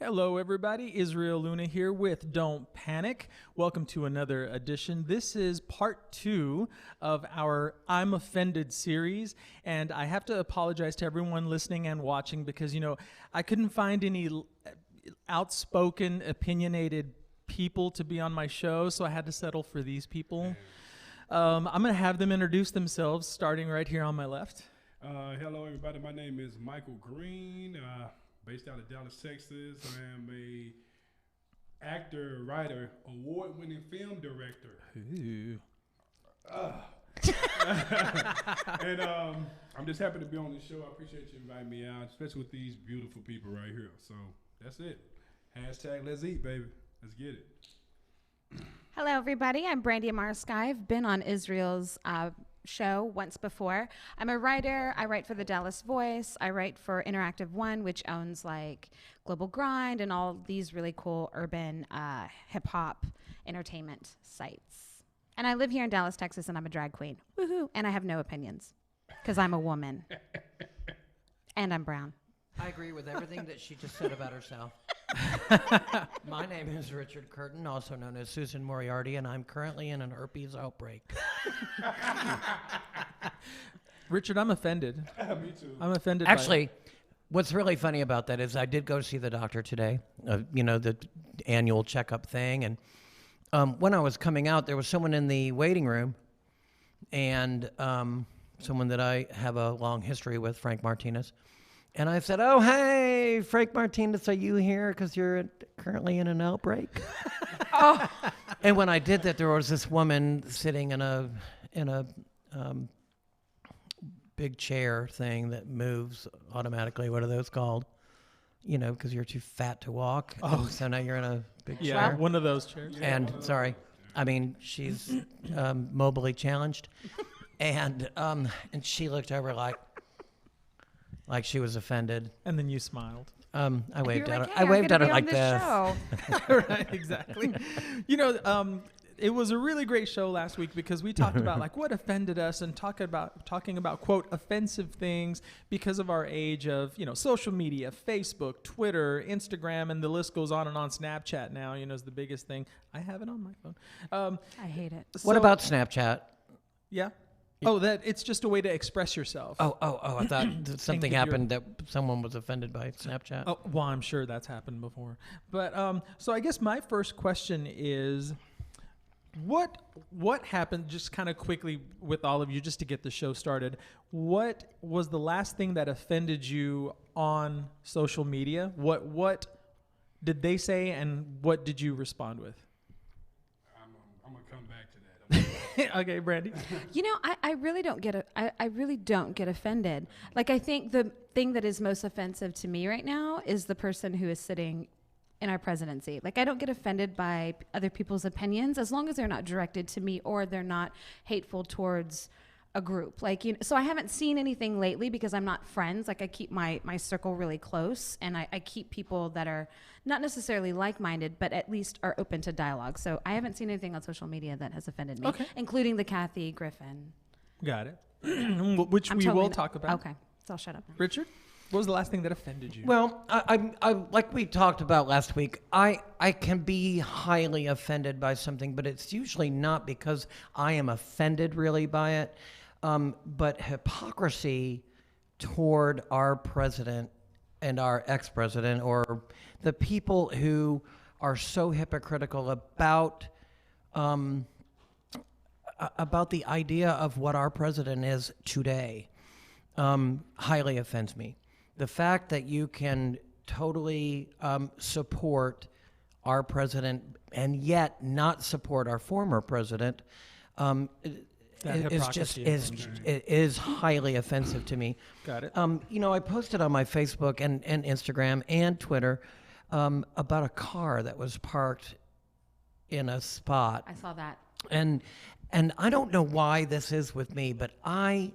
Hello, everybody. Israel Luna here with Don't Panic. Welcome to another edition. This is part 2 of our I'm Offended series, and I have to apologize to everyone listening and watching because, I couldn't find any outspoken, opinionated people to be on my show, so I had to settle for these people. I'm going to have them introduce themselves, starting right here on my left. Hello, everybody. My name is Michael Green. Based out of Dallas, Texas. I am a actor, writer, award-winning film director. Ooh. And I'm just happy to be on this show. I appreciate you inviting me out, especially with these beautiful people right here. So that's it. Hashtag let's eat, baby. Let's get it. Hello, everybody. I'm Brandy Amarsky. I've been on Israel's show once before. I'm a writer. I write for the Dallas Voice. I write for Interactive One, which owns like Global Grind and all these really cool urban hip hop entertainment sites. And I live here in Dallas, Texas, and I'm a drag queen. Woohoo! And I have no opinions because I'm a woman and I'm brown. I agree with everything that she just said about herself. My name is Richard Curtin, also known as Susan Moriarty, and I'm currently in an herpes outbreak. Richard, I'm offended. Me too. I'm offended. Actually, what's really funny about that is I did go see the doctor today, the annual checkup thing. And when I was coming out, there was someone in the waiting room, and someone that I have a long history with, Frank Martinez. And I said, "Oh, hey, Frank Martinez, are you here because you're currently in an outbreak?" Oh. And when I did that, there was this woman sitting in a big chair thing that moves automatically. What are those called? Because you're too fat to walk. Oh, so now you're in a big chair. Yeah, one of those chairs. And she's mobily challenged, and she looked over like she was offended. And then you smiled. I waved at her. Hey, I waved at her like this. Right, exactly. It was a really great show last week because we talked about like what offended us and talking about quote offensive things because of our age of social media, Facebook, Twitter, Instagram, and the list goes on and on. Snapchat now is the biggest thing. I have it on my phone. I hate it. What about Snapchat? Yeah. Oh, that it's just a way to express yourself. Oh! I thought something happened that someone was offended by Snapchat. Oh, well, I'm sure that's happened before. But so I guess my first question is, what happened? Just kind of quickly with all of you, just to get the show started. What was the last thing that offended you on social media? What did they say, and what did you respond with? I'm gonna come back to that. Okay, Brandy. I really don't get I really don't get offended. Like, I think the thing that is most offensive to me right now is the person who is sitting in our presidency. Like, I don't get offended by other people's opinions as long as they're not directed to me or they're not hateful towards a group. So I haven't seen anything lately because I'm not friends. Like, I keep my circle really close, and I keep people that are not necessarily like-minded, but at least are open to dialogue. So I haven't seen anything on social media that has offended me, including the Kathy Griffin. Got it. Which we will talk about. Okay, so I'll shut up now. Richard, what was the last thing that offended you? Well, I like we talked about last week, I can be highly offended by something, but it's usually not because I am offended really by it, but hypocrisy toward our president and our ex-president, or the people who are so hypocritical about the idea of what our president is today, highly offends me. The fact that you can totally support our president and yet not support our former president is highly offensive to me. Got it. I posted on my Facebook and Instagram and Twitter about a car that was parked in a spot. I saw that. And I don't know why this is with me, but I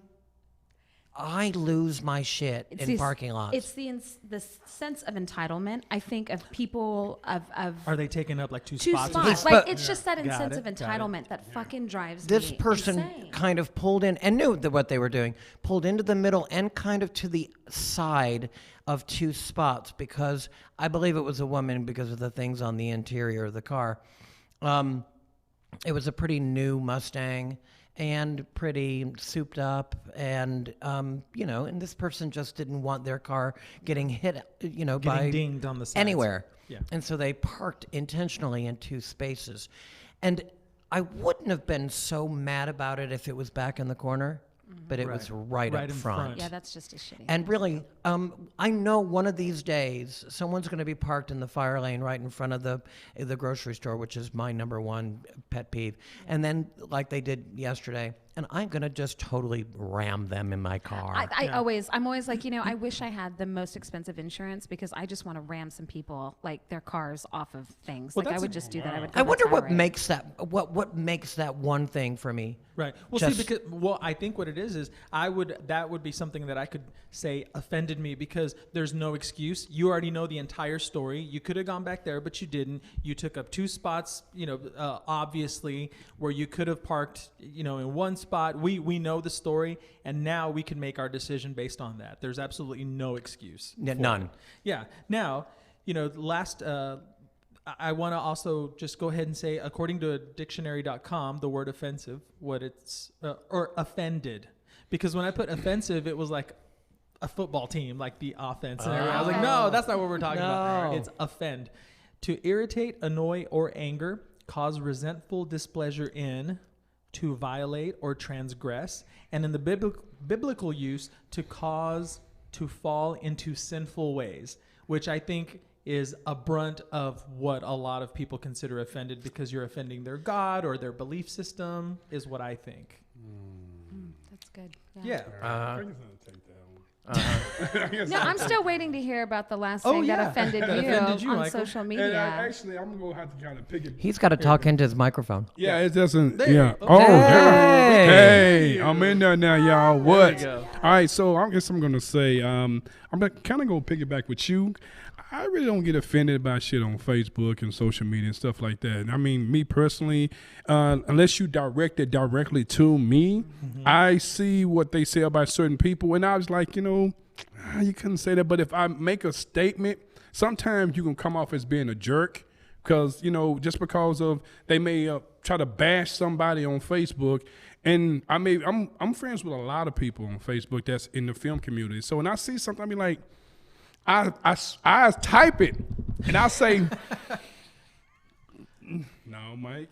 I lose my shit in parking lots. It's the sense of entitlement, I think, of people of Are they taking up like two two spots? spots. But- Like it's just that Got sense it, of got it. entitlement that fucking drives This me person insane. kind of pulled in and knew that what they were doing, pulled into the middle and kind of to the side of two spots because I believe it was a woman because of the things on the interior of the car. It was a pretty new Mustang and pretty souped up and and this person just didn't want their car getting hit by dinged on the sides. anywhere. Yeah. And so they parked intentionally in two spaces. And I wouldn't have been so mad about it if it was back in the corner, but it was right up in front. front. Yeah, that's just a shitty. And really, I know one of these days someone's going to be parked in the fire lane right in front of the grocery store, which is my number one pet peeve. And then, like they did yesterday, and I'm going to just totally ram them in my car. I'm always like, I wish I had the most expensive insurance because I just want to ram some people, like their cars off of things. Well, Like I that's would a- just do that. I would. I go wonder that what route. makes that one thing for me. Right. Well, Just- see, I think what it is that would be something that I could say offended me because there's no excuse. You already know the entire story. You could have gone back there, but you didn't. You took up two spots, obviously, where you could have parked, in one spot. We know the story, and now we can make our decision based on that. There's absolutely no excuse. Yeah, for none. it. Yeah. Now, I want to also just go ahead and say, according to dictionary.com, the word offensive, what it's, or offended. Because when I put offensive, it was like a football team, like the offense. And everything. I was like, no, that's not what we're talking about. No. It's offend. To irritate, annoy, or anger, cause resentful displeasure in, to violate or transgress. And in the biblical use, to cause to fall into sinful ways, which I think is a brunt of what a lot of people consider offended because you're offending their God or their belief system, is what I think. That's good. Yeah. I guess I'll take that one. No, I'm still waiting to hear about the last Oh, thing yeah. that offended That you, offended you, on Michael. social And media. actually, I'm gonna have to kind of pick it. He's got to talk into his microphone. Yeah, it doesn't. There. Yeah. Oh, Oh, there. yeah. Hey. Hey, I'm in there now, y'all. What? go. All right, so I guess I'm gonna say, I'm kind of gonna piggyback with you. I really don't get offended by shit on Facebook and social media and stuff like that. I mean, me personally, unless you direct it directly to me, I see what they say about certain people, and I was like, you couldn't say that. But if I make a statement, sometimes you can come off as being a jerk because, just because of they may try to bash somebody on Facebook. And I'm friends with a lot of people on Facebook that's in the film community. So when I see something, I be like, I type it and I say, no, Mike,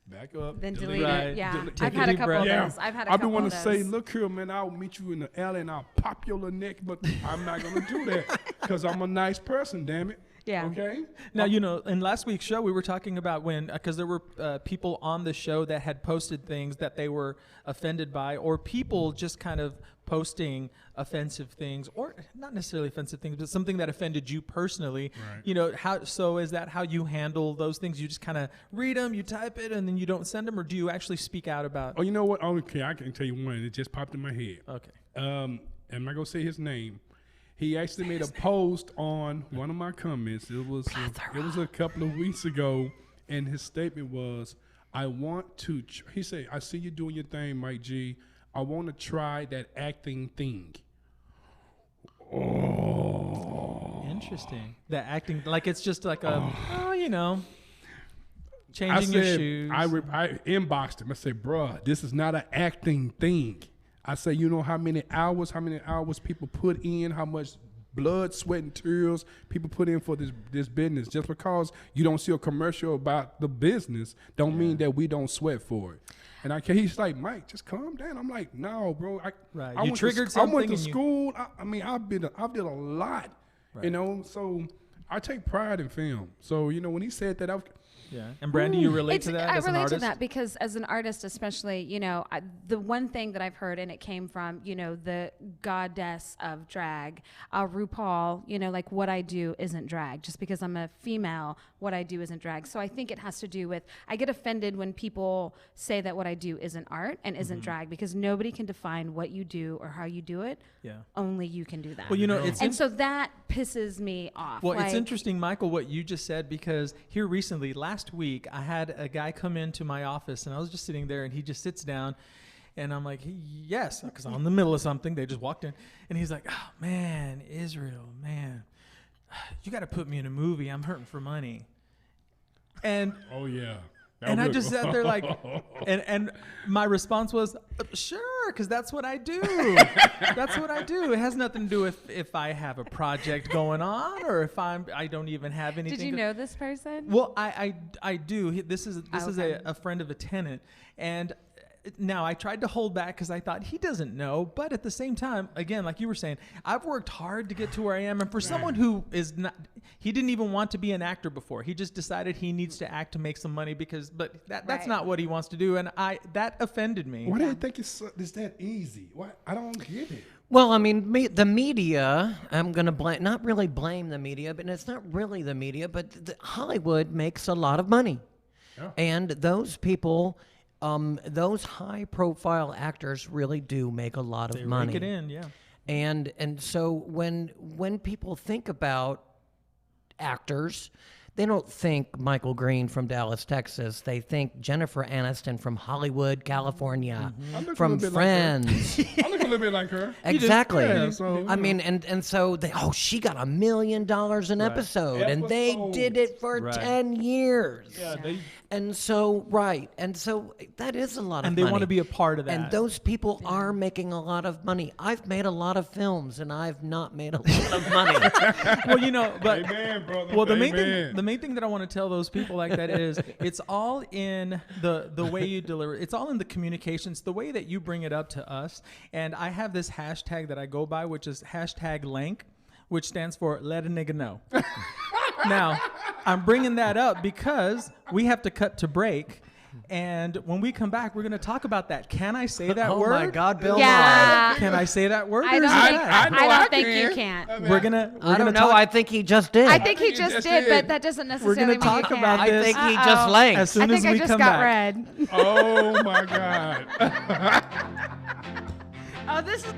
back up. Then delete delete Right. it. Yeah, Take I've a had a deep couple breath. of Yeah, those. I've had a I've been couple wanting of to those. say, look here, man, I'll meet you in the alley and I'll pop your neck, but I'm not gonna do that because I'm a nice person, damn it. Yeah. Okay. Now, in last week's show, we were talking about because there were people on the show that had posted things that they were offended by, or people just kind of posting offensive things, or not necessarily offensive things, but something that offended you personally. Right. So is that how you handle those things? You just kind of read them, you type it, and then you don't send them, or do you actually speak out about? Oh, you know what? Okay, I can tell you one. It just popped in my head. Okay. I'm not gonna say his name. He actually made a post on one of my comments. It was a couple of weeks ago, and his statement was, "I want to." He said, "I see you doing your thing, Mike G. I want to try that acting thing." Oh, Interesting. The acting, like it's just like a, I changing your said, shoes. I inboxed him. I said, "Bruh, this is not an acting thing." I say, you know how many hours people put in, how much blood, sweat, and tears people put in for this business. Just because you don't see a commercial about the business, don't mean that we don't sweat for it. And he's like, Mike, just calm down. I'm like, no, bro. Right. I You went triggered I went something to and you- school. I've did a lot, Right. So I take pride in film. So when he said that, Yeah. And Brandy, you relate to that I as an relate artist? to that because as an artist, especially, the one thing that I've heard, and it came from, the goddess of drag, RuPaul, like what I do isn't drag. Just because I'm a female, what I do isn't drag. So I think it has to do with, I get offended when people say that what I do isn't art and isn't drag, because nobody can define what you do or how you do it. Yeah. Only you can do that. Well, it's and so that pisses me off. Well, it's interesting, Michael, what you just said, because here recently, last week, I had a guy come into my office, and I was just sitting there, and he just sits down, and I'm like, yes, because I'm in the middle of something. They just walked in, and he's like, oh, man, Israel, man, you got to put me in a movie. I'm hurting for money. And Oh yeah. and I just sat there like, and my response was, sure, because that's what I do. That's what I do. It has nothing to do with if I have a project going on or if I don't even have anything. Did you know this person? Well, I do. This is Okay. a friend of a tenant, and now I tried to hold back because I thought he doesn't know, but at the same time, again, like you were saying, I've worked hard to get to where I am, and for someone who is not, he didn't even want to be an actor before. He just decided he needs to act to make some money but that's Right. not what he wants to do, and that offended me. Why do you think it's that easy? Why? I don't get it. Well, I mean, the media, I'm going to not really blame the media, but it's not really the media, but Hollywood makes a lot of money. Yeah. And those people, those high-profile actors really do make a lot of They money. rake it in, yeah. And so when people think about actors, they don't think Michael Green from Dallas, Texas. They think Jennifer Aniston from Hollywood, California, I look a from little bit like her. Friends. I look a little bit like her. Exactly. Yeah, so, I mean, and so she got $1 million an episode, and they Episode. did it for Right. 10 years. Yeah, they. And so that is a lot of And money. they want to be a part of that. And those people are making a lot of money. I've made a lot of films, and I've not made a lot of money. well, but Amen, brother. well, the Amen. main thing that I want to tell those people like that is it's all in the way you deliver. It's all in the communications, the way that you bring it up to us. And I have this hashtag that I go by, which is #Lank, which stands for let a nigga know. Now, I'm bringing that up because we have to cut to break. And when we come back, we're going to talk about that. Can I say that Oh word? my God, Bill Yeah. Can I say that word? I or don't is it think, bad? know I I don't think you can. can't. We're gonna I don't know. talk. I think he just did. I think he you just just did, did. but that doesn't We're necessarily gonna mean talk you about can't. I this. think he just lanked. as soon I as think we I just come got back. red. Oh my God. Oh, this is.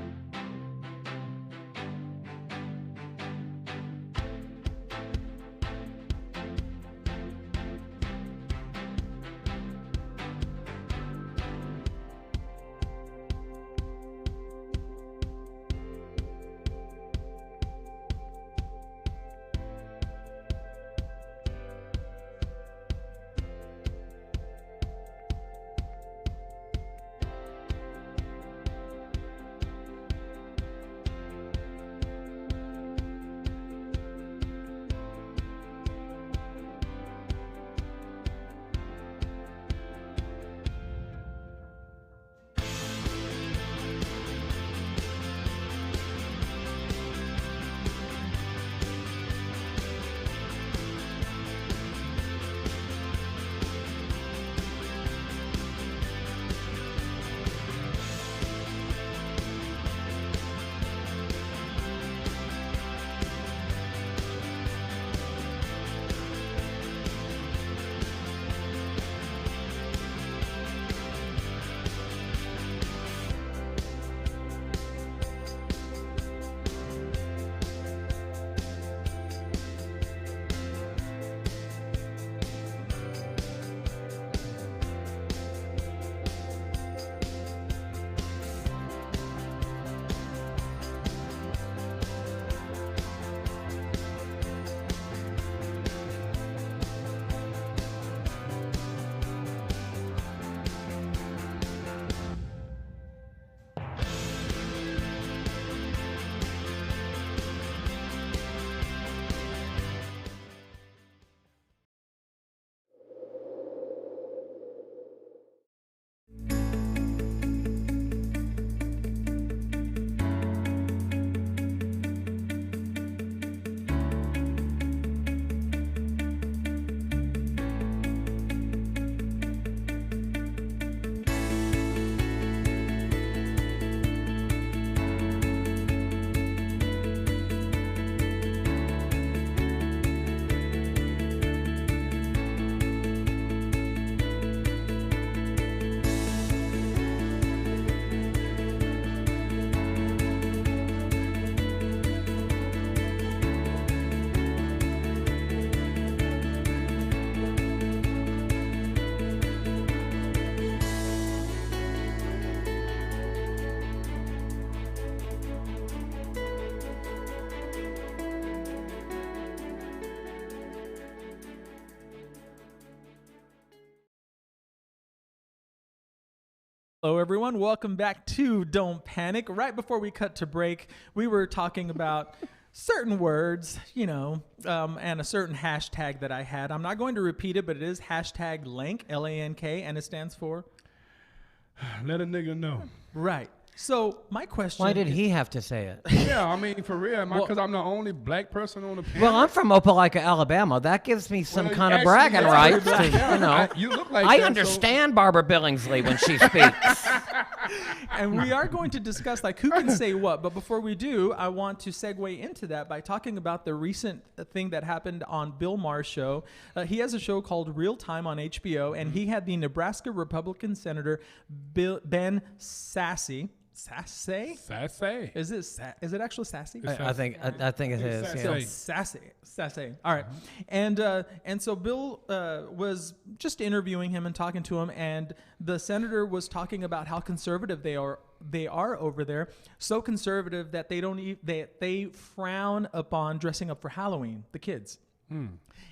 Hello, everyone. Welcome back to Don't Panic. Right before we cut to break, we were talking about certain words, and a certain hashtag that I had. I'm not going to repeat it, but it is hashtag LANK, L-A-N-K, and it stands for? Let a nigga know. Right. So my question. Why did he have to say it? Yeah, I mean, for real, because I'm the only black person on the panel. Well, I'm from Opelika, Alabama. That gives me some Well, kind of actually, bragging yeah, rights. you're black. Yeah, To, you look like I that, so- understand Barbara Billingsley when she speaks. And we are going to discuss who can say what. But before we do, I want to segue into that by talking about the recent thing that happened on Bill Maher's show. He has a show called Real Time on HBO, and he had the Nebraska Republican Senator Ben Sasse. Sasse? Sassy. Is it actually Sassy? I think it is. Sassy. Yeah. Sassy. All right. And so Bill was just interviewing him and talking to him, and the senator was talking about how conservative they are over there. So conservative that they frown upon dressing up for Halloween, the kids.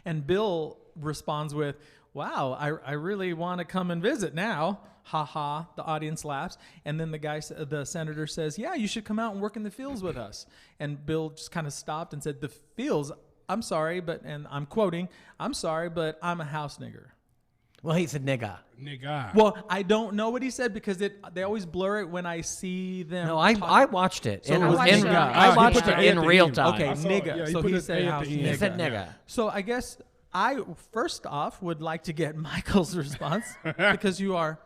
And Bill responds with, "Wow, I really want to come and visit now." Ha ha. The audience laughs. And then the senator says, "Yeah, you should come out and work in the fields with us." And Bill just kind of stopped and said, "The fields? I'm sorry, and I'm quoting, I'm sorry, but I'm a house nigger." Well, he said nigga. Nigga. Well, I don't know what he said because they always blur it when I see them. No, I watched it. So it was nigga. I He watched put the it A in at the real end. time. Okay, I saw it. nigga. Yeah, he So put he it said at house the end. He nigga. said nigga. So I guess I first off would like to get Michael's response because you are,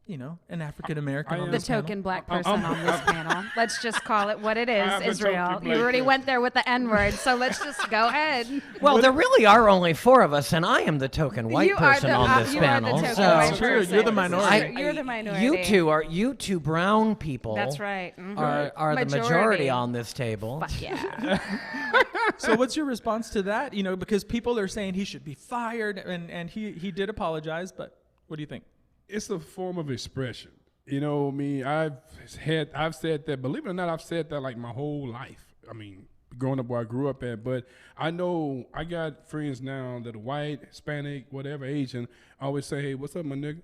an African American I on am. The this panel. token black person on this panel. Let's just call it what it is, I'm the Israel. token You black already person. went there with the N-word, so let's just go ahead. Well, there really are only 4 of us, and I am the token white person on this you panel. Are the token so white It's true. person. You're the minority. You're the minority. you two brown people. That's right. Mhm. Are the majority on this table. Fuck yeah. So what's your response to that? Because people are saying he should be fired, and he did apologize, but what do you think? It's a form of expression. I've said that, believe it or not, I've said that like my whole life. I mean, growing up where I grew up at, but I know I got friends now that are white, Hispanic, whatever, Asian. I always say, "Hey, what's up, my nigga?"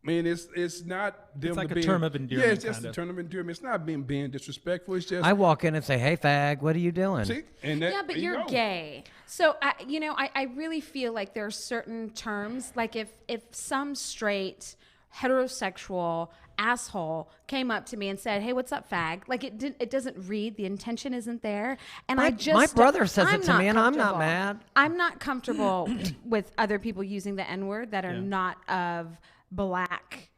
I mean, it's not them. It's like to a being, term of endearment. Yeah, it's just kind a of. term of endearment. It's not being disrespectful. It's just I walk in and say, "Hey, fag, what are you doing?" see, and that, Yeah, but there you you're go. gay. So, I really feel like there are certain terms, like if some straight heterosexual asshole came up to me and said, "Hey, what's up, fag?" Like it doesn't read, the intention isn't there. And My brother says I'm it to not me, and I'm not comfortable. mad. I'm not comfortable with other people using the N-word that are Yeah. not of black.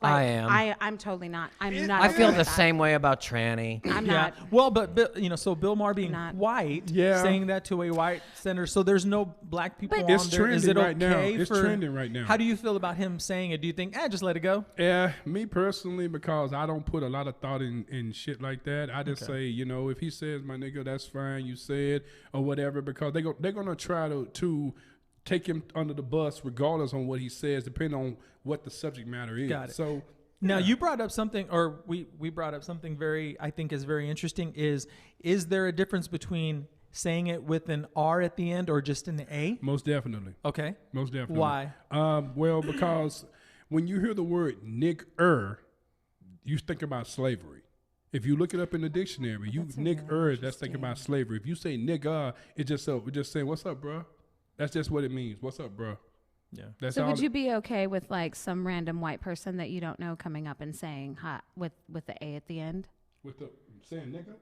I am. I'm totally not. I'm not. I okay feel with the that. same way about tranny. I'm Yeah. not. Well, but so Bill Maher being Not. white, Yeah. saying that to a white senator, so there's no black people But- on It's there. Is trending it right now. okay It's for? trending right now. How do you feel about him saying it? Do you think, just let it go? Yeah, me personally, because I don't put a lot of thought in shit like that. I just say, if he says, "My nigga, that's fine," you said, or whatever, because they're gonna try to take him under the bus regardless on what he says, depending on what the subject matter is. Got it. So Now you brought up something, or we brought up something I think is very interesting. Is there a difference between saying it with an R at the end or just an A? most definitely, Okay. most definitely. Why? Well, because when you hear the word nigger, you think about slavery. If you look it up in the dictionary, nigger, that's thinking about slavery. If you say nigga, it's just saying, "What's up, bro?" That's just what it means. What's up, bro? Yeah. That's So all would you be okay with like some random white person that you don't know coming up and saying "hot" with the A at the end? with the saying nigga?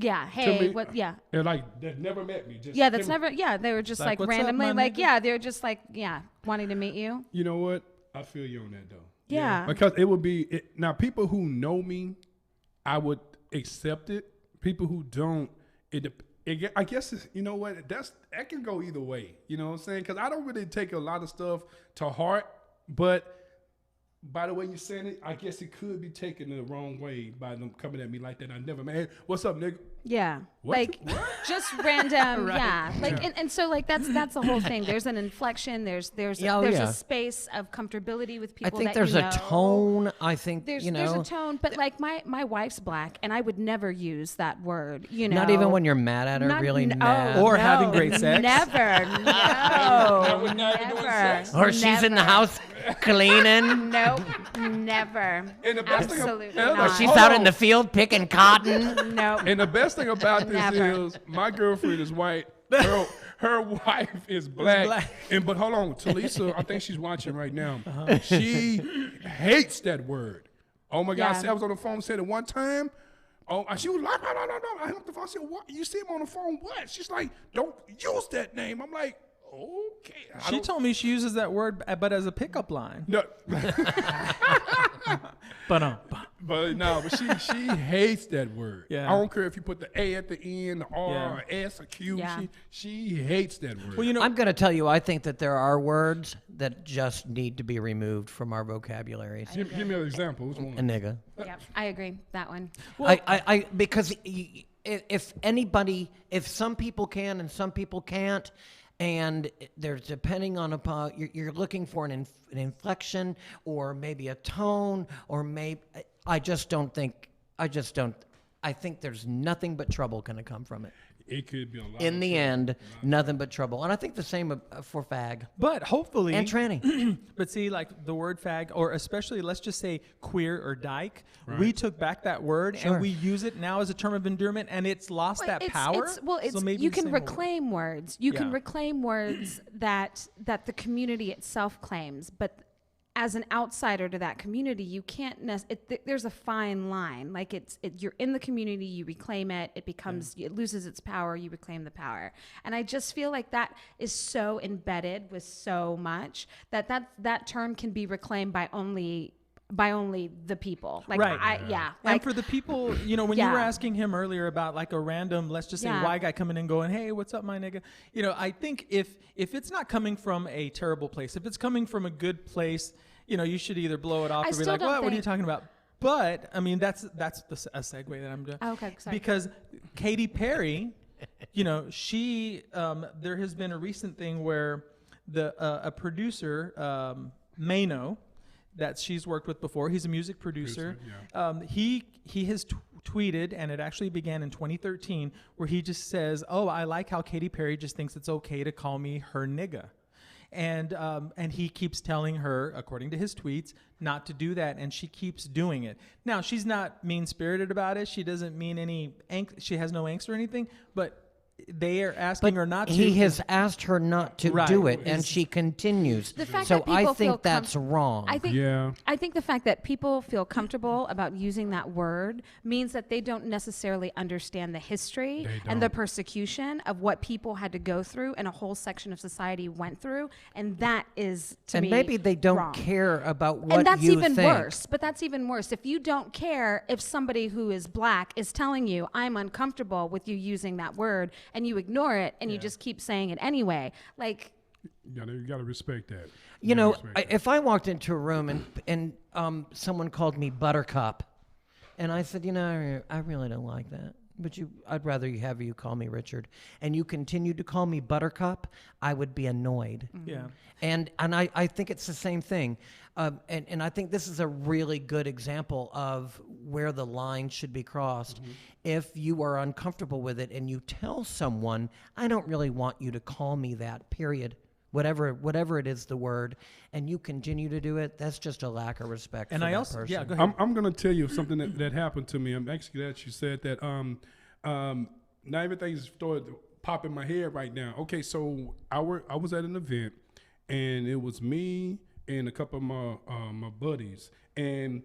Yeah. Hey. me- What? Yeah. They're like, they've never met me. Just Yeah. That's came- never. Yeah. They were just Like, like "What's up, randomly. my Like nigga?" yeah. They're just like yeah, wanting to meet you. You know what? I feel you on that though. Yeah. Because it would be now people who know me, I would accept it. People who don't, I guess you know what? That can go either way. You know what I'm saying? Because I don't really take a lot of stuff to heart, but by the way you're saying it, I guess it could be taken the wrong way by them coming at me like that. I never, man. Hey, what's up, nigga? Yeah. What? Like What? just random. Right. Yeah. Like and so like that's the whole thing. There's an inflection. There's Yeah, oh, yeah. a space of comfortability with I people. think that there's you a know. tone. I think There's there's a tone, but like my wife's black, and I would never use that word. You know, Not even when you're mad at her, Not- really n- mad. oh, Or no, having great sex. Never, no, Now we're not even doing never, sex? Or she's in the never. house cleaning. Nope, never. And the best thing Absolutely and I'm like, not. She's hold out on. in the field picking cotton. Nope. And the best thing about this Never. is my girlfriend is white. Her wife is black. black. But hold on, Talisa, I think she's watching right now. Uh-huh. She hates that word. Oh my God, Yeah. I was on the phone, said it one time. Oh, she was like, no. I hung up the phone, I said, what? You see him on the phone, what? She's like, don't use that name. I'm like, okay. She told me she uses that word, but as a pickup line. No, But she hates that word. Yeah. I don't care if you put the A at the end, the R, Yeah. or S, or Q. Yeah. She hates that word. well, you know, I'm going to tell you, I think that there are words that just need to be removed from our vocabularies. give me an example. Which A one? nigga. Yep, I agree. That one. Because if anybody, if some people can and some people can't, and there's depending on upon you're looking for an inflection or maybe a tone or maybe I think there's nothing but trouble going to come from it. It could be a lot. In of the trouble. end, nothing but trouble. And I think the same for fag but hopefully, and tranny. but see, like the word fag, or especially let's just say queer or dyke, we took back that word Sure. and we use it now as a term of endearment, and it's lost that power. So maybe you the can same will work. reclaim words. You can Yeah. reclaim words that the community itself claims, but as an outsider to that community, you can't. There's a fine line. Like you're in the community, you reclaim it. It becomes, it loses its power. You reclaim the power. And I just feel like that is so embedded with so much that term can be reclaimed by only the people. Like Right. and And for the people, when you were Yeah. asking him earlier about like a random, let's just say Yeah. white guy coming in going, hey, what's up, my nigga? I think if it's not coming from a terrible place, if it's coming from a good place, you should either blow it off I or be still like, don't what are you think- talking about? But I mean, that's a segue that I'm doing. Oh, okay, sorry. Because Katy Perry, she there has been a recent thing where a producer, Mano, that she's worked with before. He's a music producer. He has tweeted, and it actually began in 2013, where he just says, "Oh, I like how Katy Perry just thinks it's okay to call me her nigga." And he keeps telling her, according to his tweets, not to do that, and she keeps doing it. Now, she's not mean-spirited about it. She doesn't mean any she has no angst or anything, but they are asking her not to. He has asked her not to Right. do it, and she continues. The fact So that people I feel think that's wrong. I think Yeah. I think the fact that people feel comfortable about using that word means that they don't necessarily understand the history They and the don't. persecution of what people had to go through and a whole section of society went through, and that is to and me maybe they don't wrong. care about what And that's you even think. worse. But that's even worse. If you don't care if somebody who is black is telling you, I'm uncomfortable with you using that word, and you ignore it and you just keep saying it anyway. Like, You gotta respect that. You know, gotta respect that. if I walked into a room and someone called me Buttercup, and I said, I really don't like that, but I'd rather have you call me Richard, and you continued to call me Buttercup, I would be annoyed. Yeah. And I think it's the same thing. And I think this is a really good example of where the line should be crossed. If you are uncomfortable with it and you tell someone, I don't really want you to call me that, period. Whatever it is, the word, and you continue to do it, that's just a lack of respect And for I that also, person. yeah, go ahead. I'm gonna tell you something that happened to me. I'm actually glad you said that. Now everything's started to pop in my head right now. Okay, so I was at an event, and it was me and a couple of my buddies, and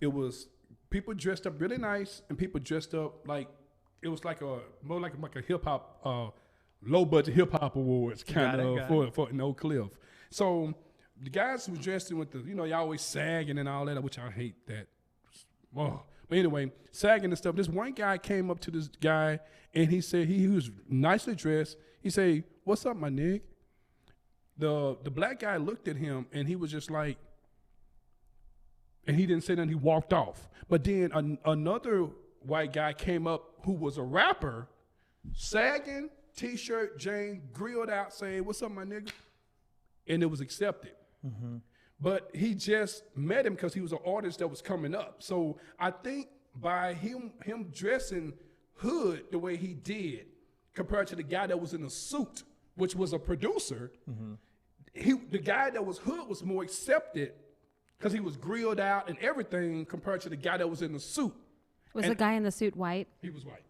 it was people dressed up really nice, and people dressed up like it was like more like a hip hop, low budget hip hop awards kind of for in Oak Cliff. So the guys who was dressed in with the y'all always sagging and all that, which I hate that. Oh. But anyway, sagging and stuff. This one guy came up to this guy and he said he was nicely dressed. He said, "What's up, my nigga?" The black guy looked at him and he was just like, and he didn't say nothing. He walked off. But then another white guy came up who was a rapper, sagging, t-shirt, Jane, grilled out, saying, "What's up, my nigga?" And it was accepted. But he just met him because he was an artist that was coming up. So I think by him dressing hood the way he did, compared to the guy that was in a suit, which was a producer, the guy that was hood was more accepted because he was grilled out and everything compared to the guy that was in the suit. Was And the guy in the suit white? He was white.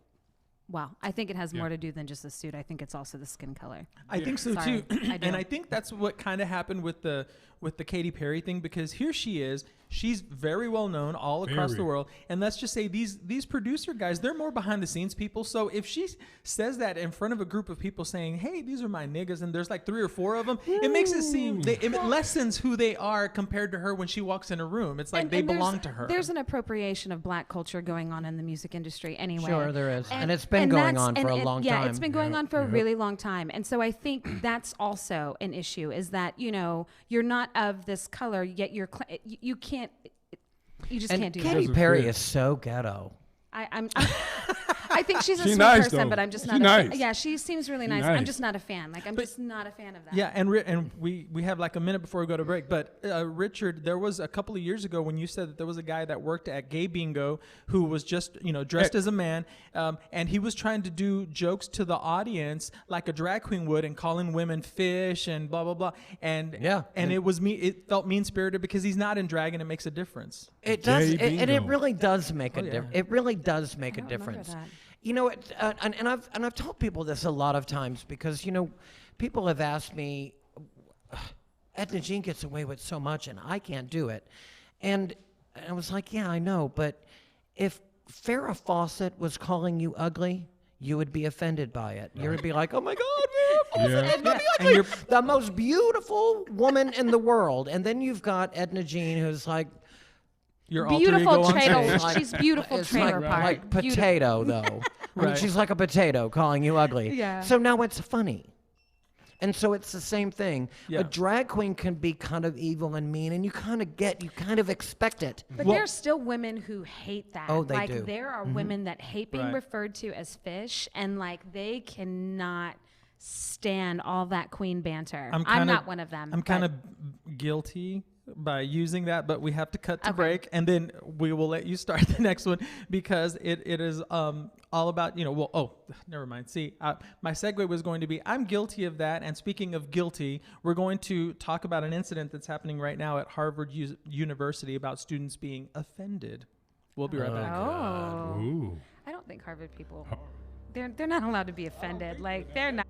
Wow. I think it has more to do than just the suit. I think it's also the skin color. I think so Sorry, too. I do. And I think that's what kind of happened with the Katy Perry thing, because here she is. She's very well known all across the Very. world. And let's just say these producer guys, they're more behind the scenes people. So if she says that in front of a group of people saying, hey, these are my niggas, and there's like 3 or 4 of them, it makes it seem, it lessens who they are compared to her when she walks in a room. It's like they belong to her. There's an appropriation of black culture going on in the music industry anyway. Sure, there is. And it's been going on for a long Yeah, time. it's been going on for a really long time. And so I think that's also an issue, is that, you know, you're not of this color, yet you can't, you just And can't do Katy that. Perry is so ghetto. I think she's a She's sweet nice, person, though. but I'm just She's not. nice. Yeah, she seems really nice. nice. I'm just not a fan. Like I'm just not a fan of that. Yeah, and we have like a minute before we go to break. But Richard, there was a couple of years ago when you said that there was a guy that worked at Gay Bingo who was just dressed as a man, and he was trying to do jokes to the audience like a drag queen would, and calling women fish and blah blah blah. And it was it felt mean spirited because he's not in drag, and it makes a difference. It does, Gay and it bingo. really does make a yeah. difference. It really does make a don't remember difference. that. You know, and I've told people this a lot of times because people have asked me, Edna Jean gets away with so much, and I can't do it, and I was like, yeah, I know, but if Farrah Fawcett was calling you ugly, you would be offended by it. You would be like, oh my God, Farrah Fawcett, Yeah. Edna, be And ugly. you're- The most beautiful woman in the world, and then you've got Edna Jean, who's like. Your alter ego Beautiful on trailer. stage. She's beautiful It's trailer like, park. like Beautiful. potato, though. I mean, Right. she's like a potato calling you ugly. Yeah. So now it's funny. And so it's the same thing. Yeah. A drag queen can be kind of evil and mean, and you kind of expect it. But Well- there's still women who hate that. Oh, they like do. there are women that hate being Right. referred to as fish, and like they cannot stand all that queen banter. I'm not one of them. I'm but- kind of guilty by using that, but we have to cut to Okay. break, and then we will let you start the next one because it is all about never mind. See, my segue was going to be I'm guilty of that, and speaking of guilty, we're going to talk about an incident that's happening right now at Harvard University about students being offended. We'll be right back. Oh, Ooh. I don't think Harvard people. They're not allowed to be offended. Like they're not.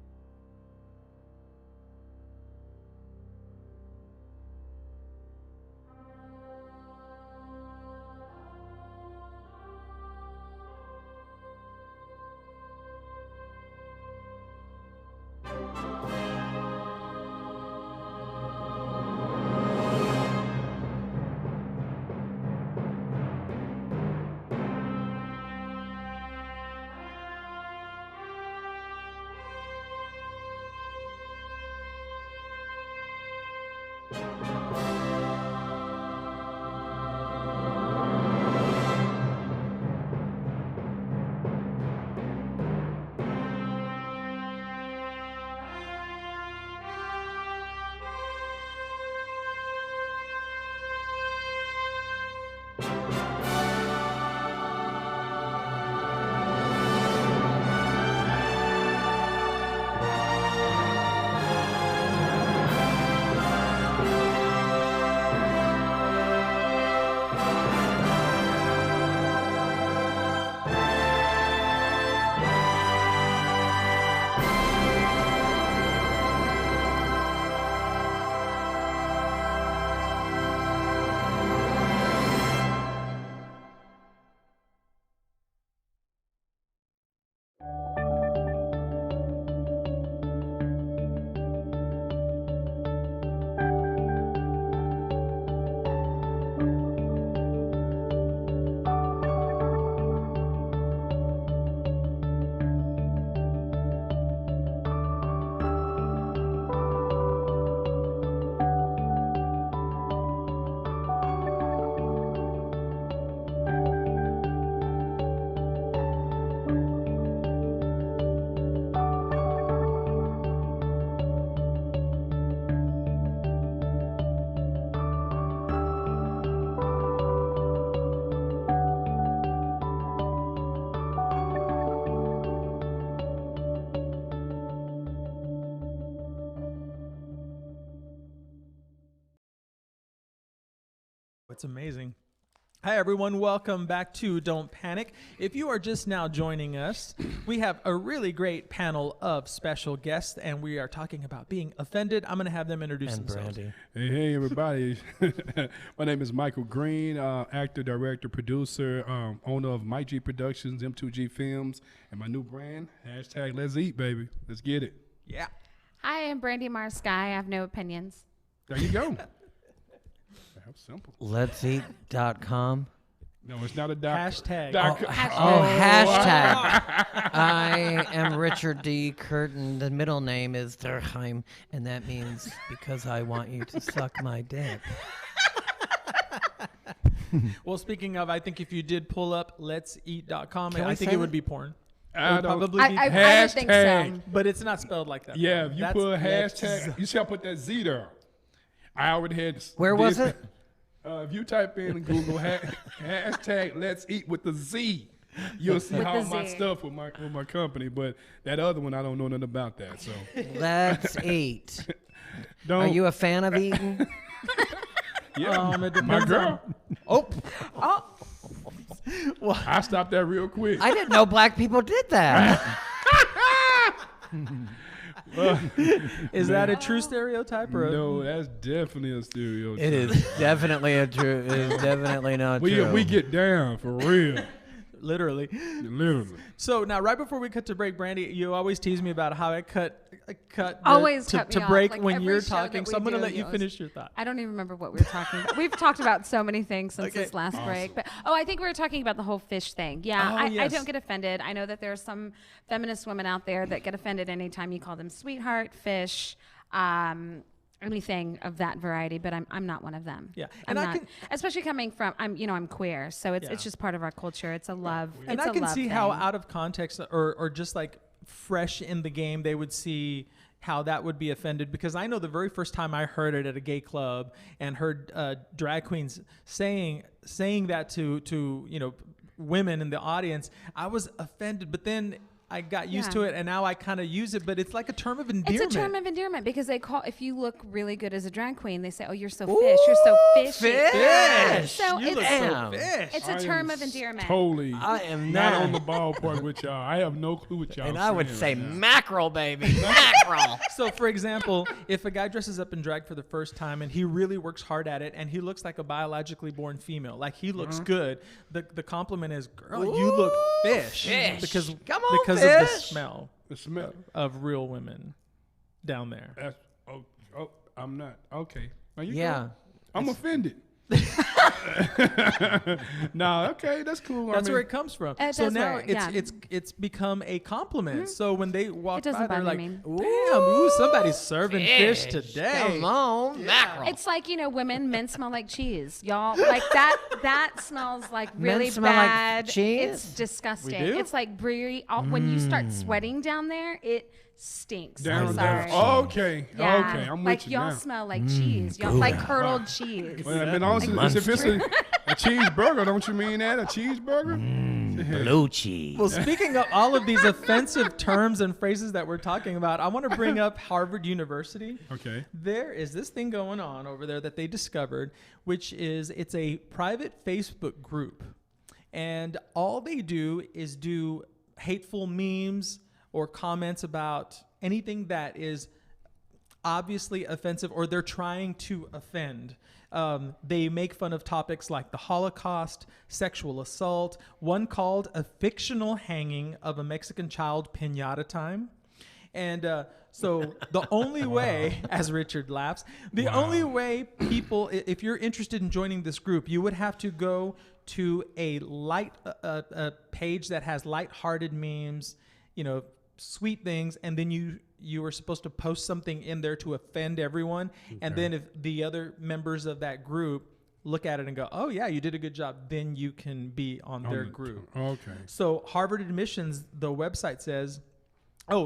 That's amazing. Hi, everyone. Welcome back to Don't Panic. If you are just now joining us, we have a really great panel of special guests, and we are talking about being offended. I'm going to have them introduce And themselves. Brandy. Hey, everybody. My name is Michael Green, actor, director, producer, owner of Mike G Productions, M2G Films, and my new brand, hashtag Let's Eat, baby. Let's get it. Yeah. Hi, I'm Brandy Marsky. I have no opinions. There you go. How simple. Let'seat.com. No, it's not a doc. Hashtag. Hashtag. I am Richard D. Curtin. The middle name is Durkheim, and that means because I want you to suck my dick. Well, speaking of, I think if you did pull up let'seat.com, Can I we think say it would that? be porn. It I would don't. probably be, I would think so. Hashtag. but it's not spelled like that. Yeah, if you That's put let's- hashtag, you shall put that Z there. I already had. Where was it? If you type in Google hashtag Let's Eat with the Z, you'll see With all the my Z. stuff with my company. But that other one, I don't know nothing about that. So Let's eat. don't. Are you a fan of eating? Yeah, It my depends girl. Oh, I stopped that real quick. I didn't know black people did that. is that a true stereotype or No, that's definitely a stereotype. It is definitely a true. It is definitely not true. We get down for real, literally? literally. So now, right before we cut to break, Brandy, you always tease me about how I cut Always to, cut me to off, break like when every you're show talking. that So I'm we going to do, let you you always- finish your thought. I don't even remember what we were talking about. We've talked about so many things since Okay. this last break. But I think we were talking about the whole fish thing. Yeah, Oh, I yes. don't get offended. I know that there are some feminist women out there that get offended anytime you call them sweetheart, fish, anything of that variety. But I'm not one of them. Yeah. I'm And I not. can- Especially coming from I'm queer, so it's Yeah. it's just part of our culture. It's a love. And it's I a can love see how thing. out of context or just like fresh in the game they would see how that would be offended, because I know the very first time I heard it at a gay club and heard drag queens saying that to women in the audience, I was offended, but then I got used Yeah. to it and now I kind of use it, but it's like a term of endearment. It's a term of endearment because they call, if you look really good as a drag queen, they say, "Oh, you're so fish, you're so fishy." Fish. So You look it's so Damn. fish. it's I a am term of endearment. Totally. I am not not. on the ballpark with y'all. I have no clue what y'all. And I would say saying right now. mackerel, baby. Mackerel. So, for example, if a guy dresses up in drag for the first time and he really works hard at it and he looks like a biologically born female, like he looks good, the compliment is, "Girl, you look fish," fish. because Come on, because of the fish. smell The smell. of real women down there. That's, oh, I'm not. Okay. Now you Yeah. go. I'm offended. No, okay, that's cool. That's where it comes from. It So does now work, it's yeah. it's become a compliment. So when they walk It doesn't by, they're bother like, me. "Damn, ooh, somebody's serving fish today." Come on, mackerel. It's like, women, men smell like cheese. Y'all, like that smells like Men really smell like bad. cheese? It's disgusting. We do? It's like brewery. When you start sweating down there, it stinks. Down, I'm down. sorry. Okay. Yeah. Okay. I'm like with you y'all now. smell like cheese. Y'all like curdled cheese. Well, I mean, also, if it's a cheeseburger, don't you mean that? A cheeseburger? Blue cheese. Well, speaking of all of these offensive terms and phrases that we're talking about, I want to bring up Harvard University. Okay. There is this thing going on over there that they discovered, which is it's a private Facebook group. And all they do is do hateful memes or comments about anything that is obviously offensive or they're trying to offend. They make fun of topics like the Holocaust, sexual assault, one called a fictional hanging of a Mexican child piñata time. And so the only way, as Richard laughs, the only way people, if you're interested in joining this group, you would have to go to a page that has lighthearted memes, sweet things, and then you are supposed to post something in there to offend everyone. Okay. And then if the other members of that group look at it and go, "Oh yeah, you did a good job," then you can be on their group. Okay. So Harvard Admissions, the website says,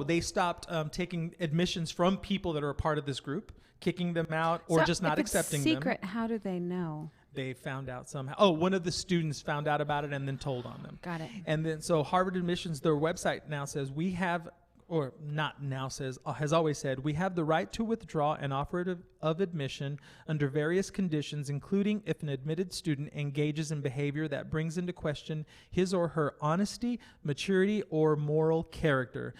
they stopped taking admissions from people that are a part of this group, kicking them out or So just not if it's accepting secret, them. how do they know? They found out somehow. One of the students found out about it and then told on them. Got it. And then so Harvard Admissions, their website now says we have or not now says, has always said, we have the right to withdraw an offer of admission under various conditions, including if an admitted student engages in behavior that brings into question his or her honesty, maturity, or moral character.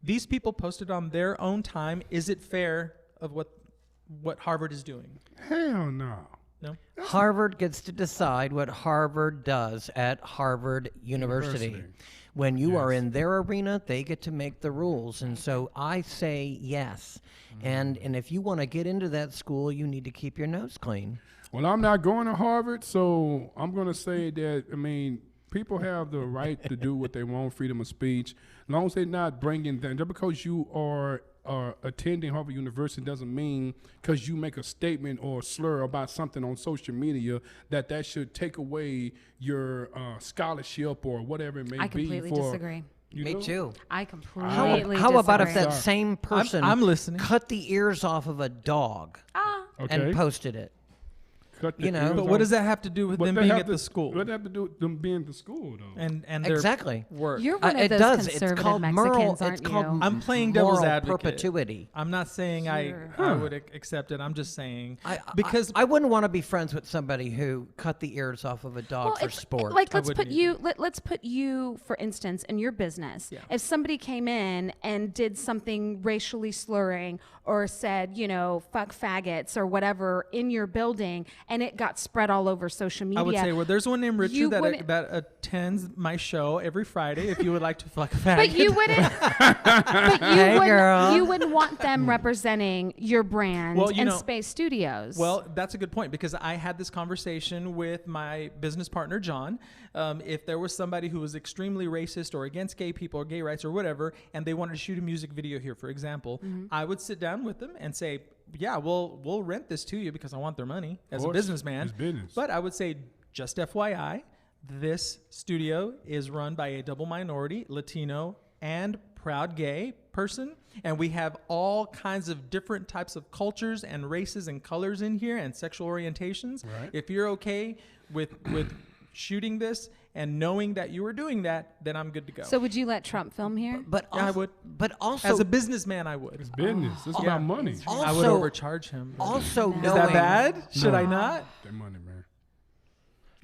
These people posted on their own time. Is it fair of what Harvard is doing? Hell no. No? Harvard gets to decide what Harvard does at Harvard University. When you are in their arena, they get to make the rules. And so I say yes. And if you want to get into that school, you need to keep your nose clean. Well, I'm not going to Harvard, so I'm going to say that, I mean, people have the right to do what they want, freedom of speech, as long as they're not bringing them. Just because you are attending Harvard University doesn't mean because you make a statement or a slur about something on social media that should take away your scholarship or whatever it may be. I completely disagree. Me too. I completely How about if disagree. that same person I'm listening. cut the ears off of a dog and posted it? Cut the You know, ears But what off. does that have to do with What them they being have at to- the school? What does that have to do with them being at the school, though? And their Exactly. work? You're one of It those does. It's conservative called Mexicans, moral. aren't It's called you? I'm playing devil's moral advocate. perpetuity. I'm not saying I would accept it. I'm just saying because I wouldn't want to be friends with somebody who cut the ears off of a dog for it's sport. like I let's wouldn't put you let's put you, for instance, in your business. Yeah. If somebody came in and did something racially slurring or said, you know, fuck faggots or whatever in your building, and it got spread all over social media, I would say, well, there's one named you Richard wouldn't- that attends my show every Friday. If you would like to fuck a faggot. but you wouldn't. But you Hey, wouldn't. girl. You wouldn't want them representing your brand Well, you and know- Spayse Studios. Well, that's a good point because I had this conversation with my business partner, John. If there was somebody who was extremely racist or against gay people or gay rights or whatever, and they wanted to shoot a music video here, for example, I would sit down with them and say, yeah, we'll rent this to you because I want their money as a course. businessman. It's business. But I would say, just FYI, this studio is run by a double minority, Latino, and proud gay person. And we have all kinds of different types of cultures and races and colors in here and sexual orientations. Right. If you're okay with shooting this and knowing that you were doing that, then I'm good to go. so would you let Trump film here? but Yeah, I also, would. But also, As a businessman, I would. It's business. It's about money. I would also- overcharge him. also Is knowing that bad? Should I not? That money, man.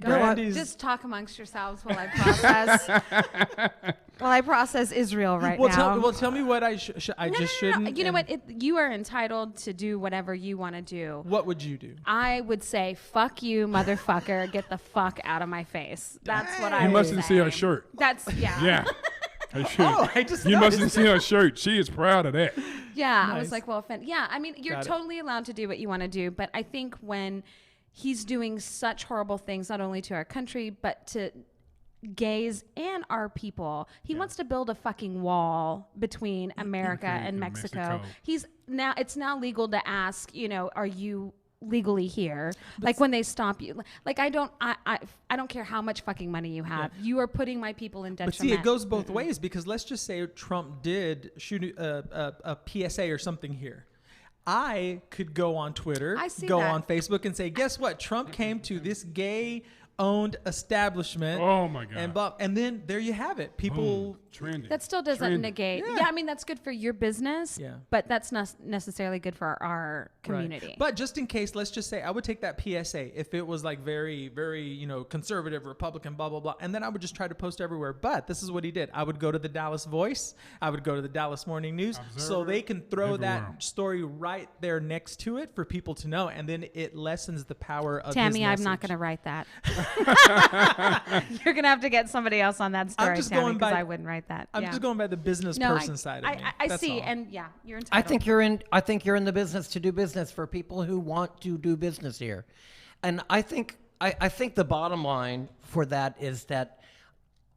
Brandy's- Just talk amongst yourselves while I process Israel right now. Tell me what I should. I No, just no, no, no. shouldn't. You know and what? You are entitled to do whatever you want to do. What would you do? I would say, "Fuck you, motherfucker! Get the fuck out of my face." That's what I. You would mustn't say. see her shirt. That's yeah. Yeah. Her shirt. Oh, I just You mustn't noticed. see her shirt. She is proud of that. Yeah, I Nice. was like, well, offended. Yeah, I mean, you're Got it. totally allowed to do what you want to do, but I think when he's doing such horrible things, not only to our country, but to gays and our people, he wants to build a fucking wall between America and and Mexico. Mexico. It's now legal to ask, you know, are you legally here? Like when they stop you, like I don't care how much fucking money you have. You are putting my people in But detriment. see, it goes both ways because let's just say Trump did shoot a PSA or something here. I could go on Twitter, I see go that. on Facebook, and say, "Guess what? Trump came to this gay-owned establishment." Oh, my God. And then there you have it. People. Boom. Trending. That still doesn't Trending. negate. Yeah. Yeah, I mean that's good for your business. Yeah. But that's not necessarily good for our Right. community. But just in case, let's just say I would take that PSA if it was like very, very, conservative, Republican, blah, blah, blah. And then I would just try to post everywhere. But this is what he did. I would go to the Dallas Voice. I would go to the Dallas Morning News. So Observer, they can throw everywhere. that story right there next to it for people to know. And then it lessens the power of Tammy, his I'm not message. going to write that. You're going to have to get somebody else on that story, just Tammy, going because by- I wouldn't write that. I'm Yeah. just going by the business No, person side of me. I That's see, all. and yeah, you're I entitled. think you're in the business to do business for people who want to do business here, and I think the bottom line for that is that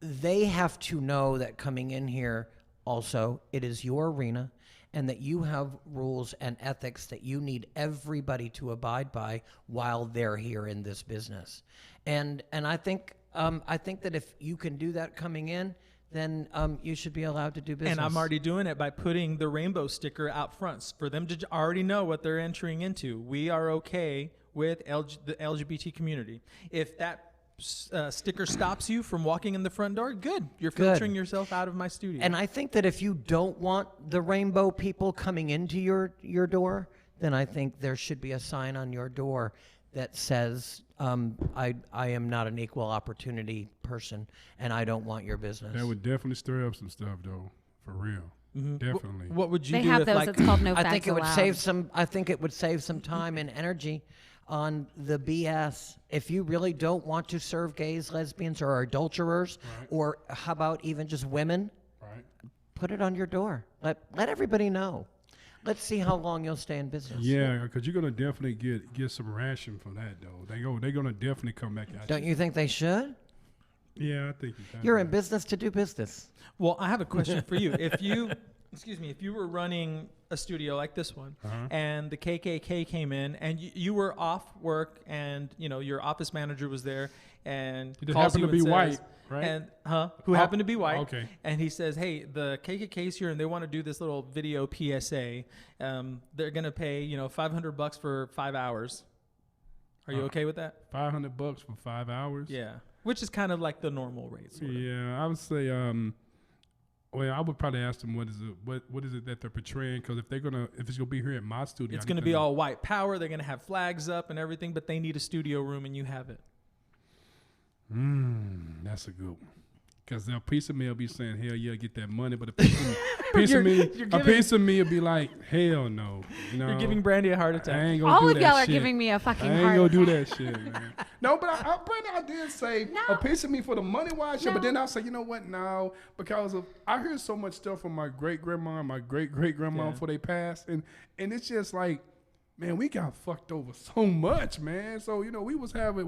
they have to know that coming in here also it is your arena, and that you have rules and ethics that you need everybody to abide by while they're here in this business, and I think that if you can do that coming in, then you should be allowed to do business. And I'm already doing it by putting the rainbow sticker out front for them to already know what they're entering into. We are okay with the LGBT community. If that sticker stops you from walking in the front door, good. You're Good. filtering yourself out of my studio. And I think that if you don't want the rainbow people coming into your door, then I think there should be a sign on your door that says, I am not an equal opportunity person, and I don't want your business. That would definitely stir up some stuff, though, for real. Definitely. What would you They do have if those. like It's called no fags I think it would allowed. save some. I think it would save some time and energy on the BS. If you really don't want to serve gays, lesbians, or adulterers, Right. or how about even just women, Right. put it on your door. Let everybody know. Let's see how long you'll stay in business. Yeah, because you're gonna definitely get some ration from that, though. They're gonna definitely come back at Don't you think they should? Yeah, I think You're in business to do business. Well, I have a question for you. If you, if you were running a studio like this one, and the KKK came in, and you were off work, and your office manager was there, and He just calls happened you to and be says- white, right? And who happened to be white? Okay. And he says, "Hey, the KKK's here, and they want to do this little video PSA. They're gonna pay $500 for 5 hours. Are you okay with that? $500 for 5 hours. Yeah, which is kind of like the normal rate. Sort of. Yeah, I would say. Well, I would probably ask them what is it that they're portraying, because if it's gonna be here at my studio, It's I going to need be know. all white power. They're going to have flags up and everything, but they need a studio room, and you have it. That's a good one. Because a piece of me will be saying, hell yeah, get that money. But a piece of me will be like, hell no. You're giving Brandy a heart I attack. ain't gonna All do of that y'all are shit. giving me a fucking I ain't heart gonna do attack. that shit, man. No, but Brandon, I did say No. a piece of me for the money wise shit, but No. then I'll say, you know what, no, because I heard so much stuff from my great grandma and my great great grandma Yeah. before they passed, and it's just like, man, we got fucked over so much, man. So we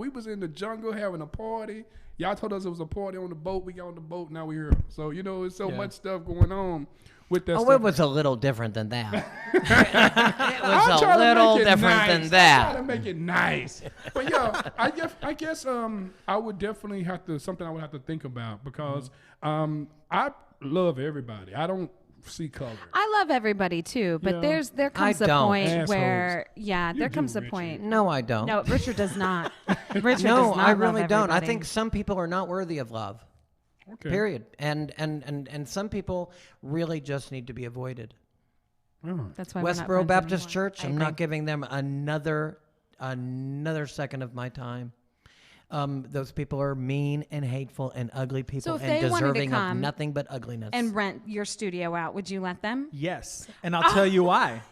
was in the jungle having a party. Y'all told us it was a party on the boat. We got on the boat. Now we're here. So it's so Yeah. much stuff going on with that. Oh, stuff. it was a little different than that. It I'm was trying a to little make it different nice. than I'm that. trying to make it nice. But yeah, I guess I would definitely have to think about, because I love everybody. I don't see color. I love everybody too, but Yeah. there comes a don't. point Assholes. where You there do, comes a Richard. point. No, I don't. No, Richard does not. Richard No, does not I love really don't. I everybody. think some people are not worthy of love. Okay. Period. And some people really just need to be avoided. Oh. that's why we're not Westboro friends Baptist anymore. Church, I I'm agree. not giving them another second of my time. Those people are mean and hateful and ugly people, So if and they wanted to deserving of come nothing but ugliness. and rent your studio out, would you let them? Yes, and I'll tell you why.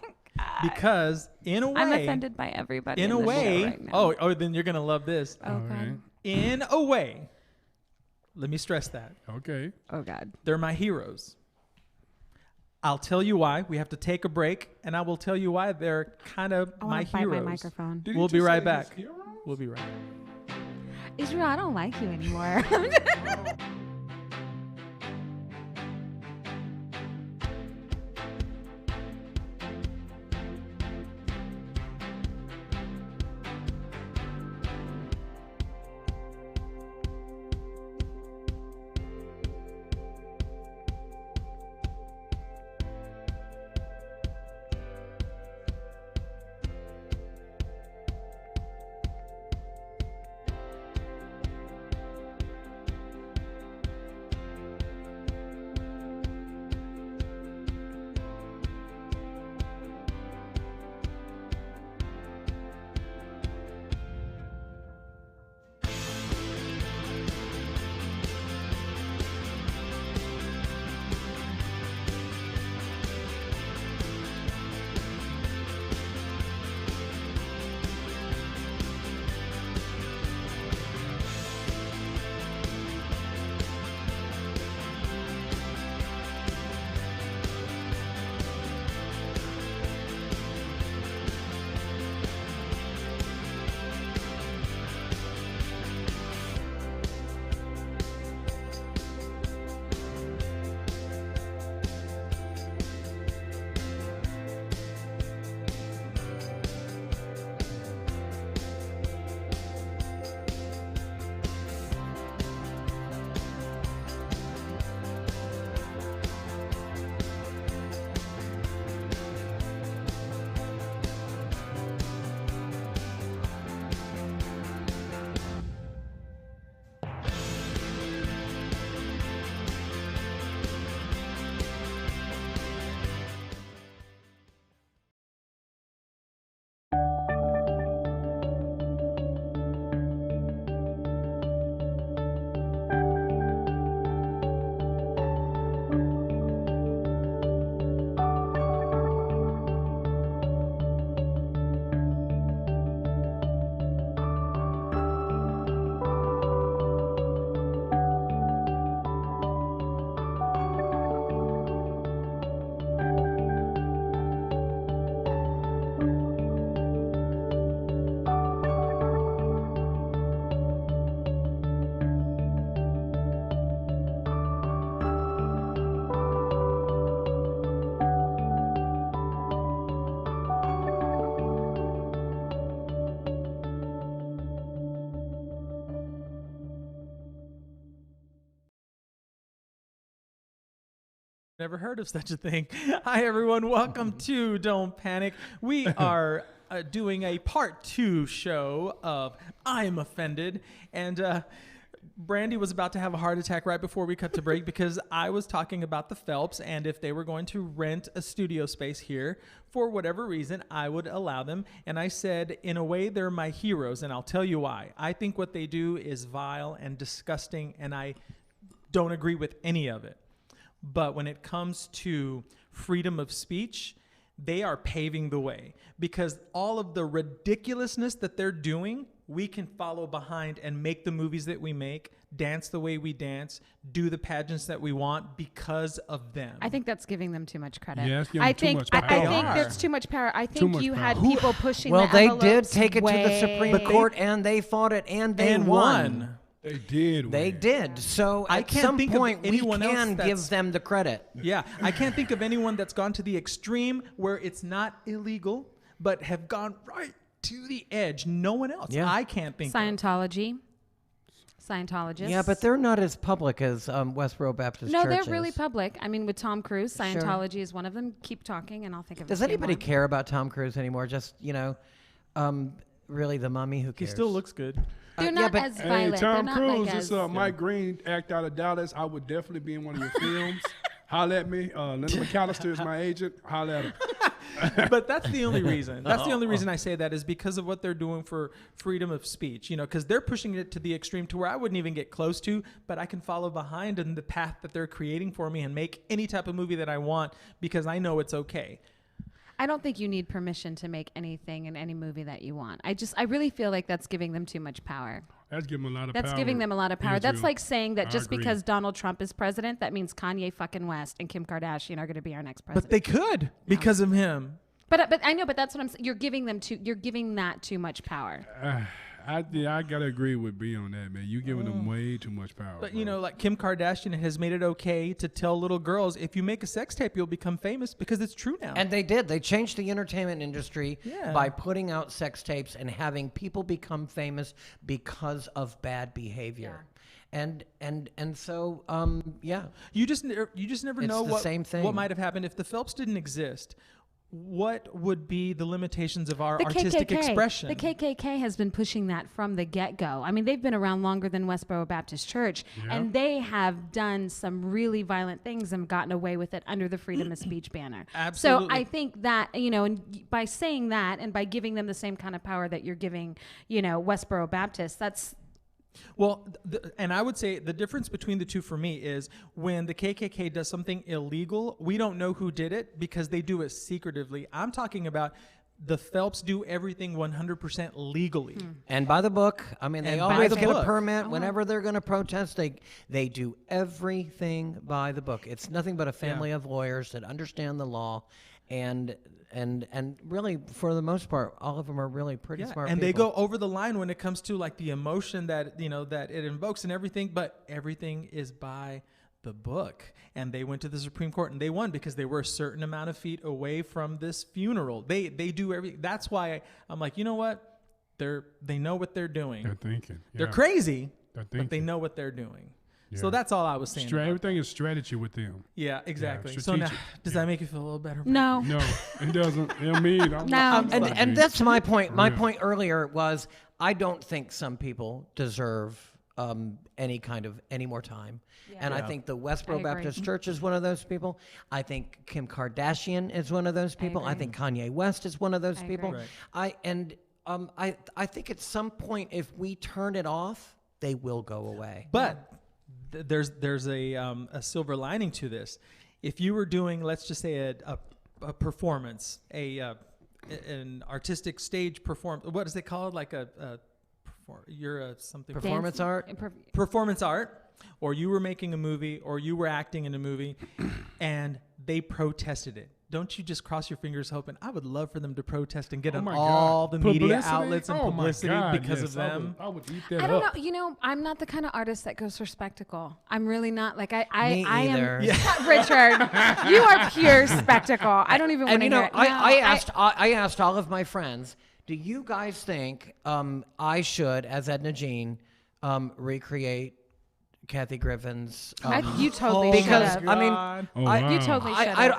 Because in a way, I'm offended by everybody. in a this show way, right now. oh, then you're gonna love this. Oh Okay. god. In a way, let me stress that Okay. Oh god. they're my heroes. I'll tell you why. We have to take a break, and I will tell you why they're kind of I my want to bite heroes. my microphone. Did he We'll be just right say back. his heroes? We'll be right back. Israel, I don't like you anymore. Never heard of such a thing. Hi, everyone. Welcome to Don't Panic. We are doing a part 2 show of I'm Offended. And Brandy was about to have a heart attack right before we cut to break because I was talking about the Phelps, and if they were going to rent a studio space here for whatever reason, I would allow them. And I said, in a way, they're my heroes, and I'll tell you why. I think what they do is vile and disgusting, and I don't agree with any of it. But when it comes to freedom of speech, they are paving the way, because all of the ridiculousness that they're doing, we can follow behind and make the movies that we make, dance the way we dance, do the pageants that we want because of them. I think that's giving them too much credit. Yeah, it's giving them too much I power. think that's too much power. I think much you power. had people pushing Well, the they did envelopes take it to the Supreme way- Court, and they fought it, and they and won. They did. They win. did. So I at can't some think of point, we anyone else can that's- give them the credit. Yeah, I can't think of anyone that's gone to the extreme where it's not illegal, but have gone right to the edge. No one else. Yeah. I can't think of. Scientologists. Yeah, but they're not as public as Westboro Baptist No, Church they're is. really public. I mean, with Tom Cruise, Scientology is one of them. Keep talking, and I'll think of a Does few anybody more. care about Tom Cruise anymore? Just, really the mummy? Who He cares? still looks good. They're yeah, not but- as Hey, violent. Tom They're not Cruise, like this as... Mike Green act out of Dallas. I would definitely be in one of your films. Holla at me. Linda McAllister is my agent. Holla at him. But that's the only reason. That's the only reason I say that is because of what they're doing for freedom of speech. Because they're pushing it to the extreme to where I wouldn't even get close to, but I can follow behind in the path that they're creating for me and make any type of movie that I want because I know it's okay. I don't think you need permission to make anything in any movie that you want. I really feel like that's giving them too much power. That's giving them a lot of power. That's giving them a lot of power. That's Israel. like saying that I just agree. because Donald Trump is president, that means Kanye fucking West and Kim Kardashian are going to be our next president. But they could because of him. But I know, but that's what I'm saying. You're giving that too much power. I gotta agree with B on that, man. You giving them way too much power. But, bro. like Kim Kardashian has made it okay to tell little girls, if you make a sex tape, you'll become famous because it's true now. And they did. They changed the entertainment industry Yeah. by putting out sex tapes and having people become famous because of bad behavior. And so yeah. You just never It's know the same thing. what might have happened if the Phelps didn't exist. What would be the limitations of our The artistic KKK. expression? The KKK has been pushing that from the get-go. I mean, they've been around longer than Westboro Baptist Church, and they have done some really violent things and gotten away with it under the freedom of speech banner. Absolutely. So I think that, and by saying that and by giving them the same kind of power that you're giving, Westboro Baptist, that's... Well, and I would say the difference between the two for me is when the KKK does something illegal, we don't know who did it because they do it secretively. I'm talking about the Phelps do everything 100% legally. And by the book. I mean, they And by always the get book. a permit whenever they're going to protest. They do everything by the book. It's nothing but a family of lawyers that understand the law, and really, for the most part, all of them are really pretty smart and people. they go over the line when it comes to like the emotion that that it invokes and everything, but everything is by the book. And they went to the Supreme Court and they won because they were a certain amount of feet away from this funeral. They do everything. That's why I'm like, you know what? They know what they're doing. They're thinking. They're Yeah. crazy, They're but they thinking. know what they're doing. Yeah. So that's all I was saying. about Everything is strategy with them. Yeah, exactly. So now, strategic. does that make you feel a little better? No. No, it doesn't. I mean, I'm No. and that's my point. My real. point earlier was I don't think some people deserve any more time. And I think the Westboro agree. Baptist Church is one of those people. I think Kim Kardashian is one of those people. I agree. think Kanye West is one of those people. agree. Right. I think at some point if we turn it off, they will go away. But there's a silver lining to this. If you were doing, let's just say a performance, an artistic stage performance, what is it called? Like something Performance art? performance art, or you were making a movie, or you were acting in a movie, and they protested it. Don't you just cross your fingers hoping? I would love for them to protest and get on my all God. the media Publicity? outlets and Oh my publicity God, because yes, of them. I would eat that I don't up. know. I'm not the kind of artist that goes for spectacle. I'm really not. Like Me I either. am. Richard, you are pure spectacle. I don't even want And to you hear know, it. I asked all of my friends, do you guys think I should, as Edna Jean, recreate Kathy Griffin's. You totally because should have. I mean, Oh, I- wow. You totally should have.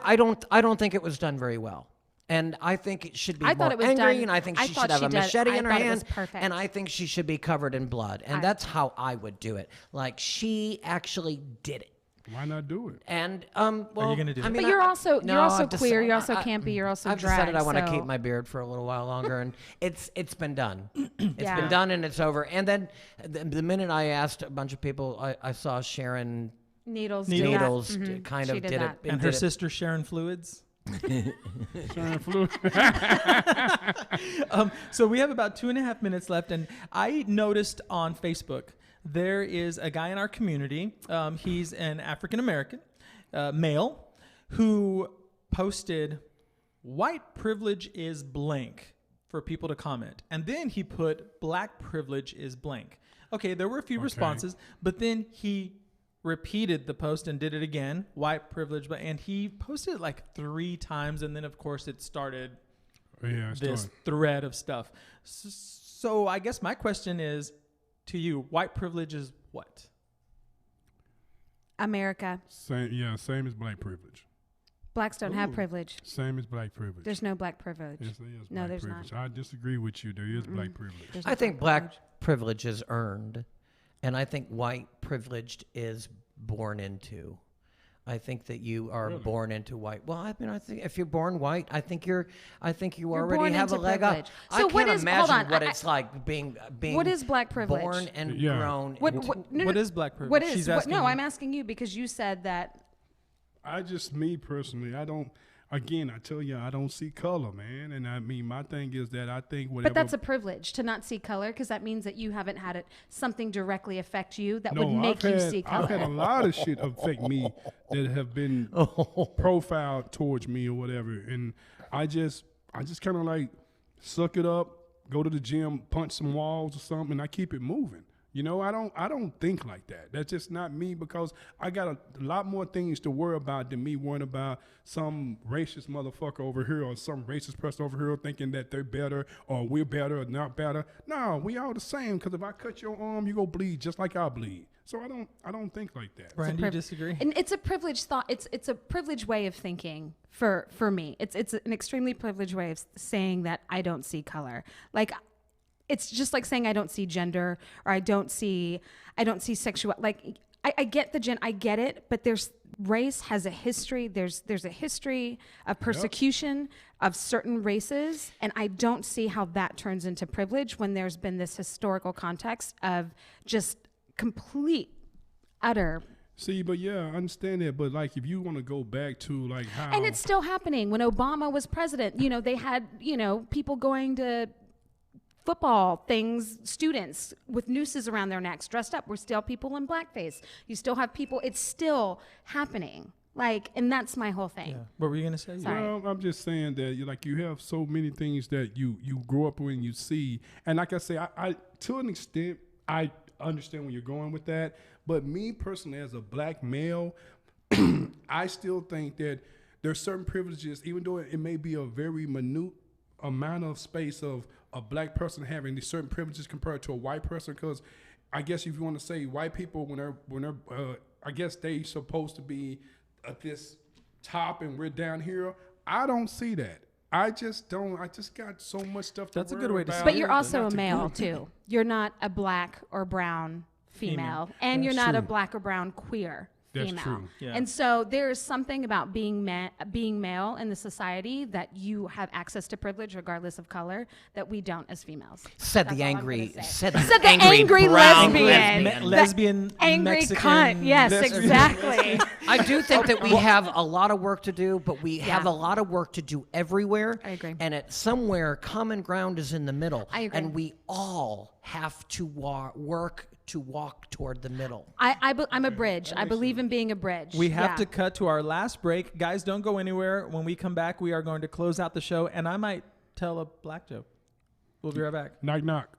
I don't think it was done very well. And I think it should be I more thought it was angry, done- and I think I she thought should have she a did- machete I in her thought it was hand, perfect. and I think she should be covered in blood. And that's how I would do it. Like, she actually did it. Why not do it? And well, you gonna do I that? mean, But you're I- also no, you're also I've queer. You're decided- also campy. You're also I've drag. decided I want to so- keep my beard for a little while longer, and it's been done. It's Yeah. been done, and it's over. And then the minute I asked a bunch of people, I saw Sharon needles. Needles Do that. kind She of did did that. it. And her did it. sister Sharon Fluids. Sharon flu. So we have about 2.5 minutes left, and I noticed on Facebook there is a guy in our community. He's an African American male who posted "white privilege is blank" for people to comment, and then he put "black privilege is blank." Okay, there were a few responses, but then he repeated the post and did it again, white privilege, and he posted it like 3 times, and then of course it started Yeah, it's this done. thread of stuff. So I guess my question is to you: white privilege is what? America. Same as black privilege. Blacks don't have privilege. Same as black privilege. There's no black privilege. Yes, there is No, black there's privilege. not. I disagree with you. There is black privilege. There's no I think black black privilege is earned, and I think white privilege is born into. I think that you are born into white. Well, I mean, I think if you're born white, I think you You're already born have a into leg privilege. up. So I what can't is- hold imagine on, what I- it's like being What is black privilege? born and Yeah. grown. What, into- what, no, What no, is black privilege? What is? She's What, asking no, you. I'm asking you because you said that. Me personally, I don't. Again, I tell you, I don't see color, man. And I mean, my thing is that I think whatever. But that's a privilege to not see color because that means that you haven't had something directly affect you that no, would make I've you had, see color. I've had a lot of shit affect me that have been profiled towards me or whatever, and I just kind of like suck it up, go to the gym, punch some walls or something, and I keep it moving. You know, I don't think like that. That's just not me because I got a lot more things to worry about than me worrying about some racist motherfucker over here or some racist person over here thinking that they're better or we're better or not better. No, we all the same because if I cut your arm, you go bleed just like I bleed. So I don't think like that. Brian, do you disagree? And it's a privileged thought. It's a privileged way of thinking for me. It's an extremely privileged way of saying that I don't see color. Like, it's just like saying I don't see gender or I don't see sexual. Like, I get I get it, but race has a history. There's a history of persecution of certain races, and I don't see how that turns into privilege when there's been this historical context of just complete, utter. See, but yeah, I understand that. But like, if you want to go back to like how, And it's still happening. When Obama was president, they had, people going to football things, students with nooses around their necks, dressed up. We're still people in blackface. You still have people. It's still happening. Like, and that's my whole thing. Yeah. What were you gonna say? Sorry. Well, I'm just saying that you have so many things that you grow up with and you see, and like I say, I to an extent I understand where you're going with that, but me personally as a black male, I still think that there's certain privileges, even though it may be a very minute amount of space of a black person having these certain privileges compared to a white person, because I guess if you want to say white people when they're I guess they supposed to be at this top and we're down here. I don't see that. I just don't. I just got so much stuff to That's a worry good way to about. say But you're Yeah, also Not a to male group. too. You're not a black or brown female, and you're That's not a true. black or brown queer That's female. true. Yeah. And so there is something about being male in the society that you have access to privilege regardless of color that we don't as females. Said That's the all I'm angry, gonna say. said Said the angry, angry brown lesbian. Me- lesbian, Angry Mexican, cunt. Yes, lesbian. exactly. I do think that we have a lot of work to do, but we have Yeah. a lot of work to do everywhere. I agree. And at somewhere, common ground is in the middle. I agree. And we all have to work to walk toward the middle. I'm a bridge. I believe in being a bridge. We have Yeah. to cut to our last break. Guys, don't go anywhere. When we come back, we are going to close out the show, and I might tell a black joke. We'll be right back. Knock knock.